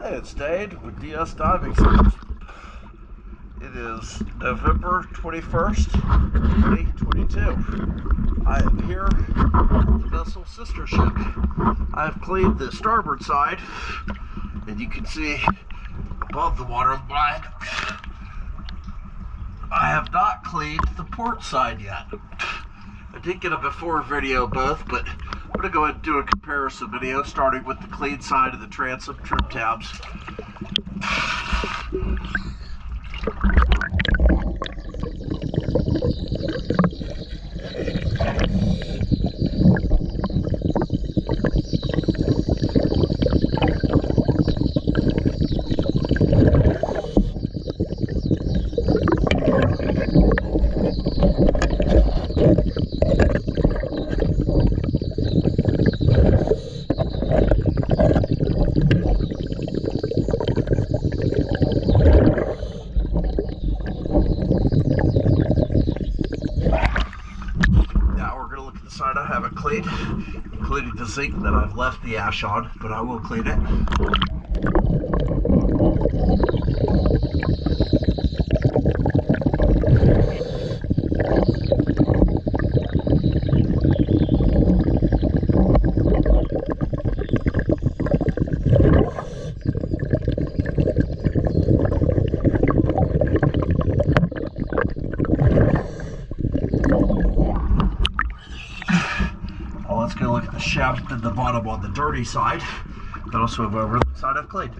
Hey, it's Dade with DS Diving Service. It is November 21st, 2022. I am here at the vessel sister ship. I have cleaned the starboard side, and you can see above the waterline, I have not cleaned the port side yet. I did get a before video of both, but I'm going to go ahead and do a comparison video starting with the clean side of the transom trim tabs. Side I haven't cleaned, including the zinc that I've left the ash on, but I will clean it. Let's go look at the shaft and the bottom on the dirty side. Then I'll swim over the side I've cleaned.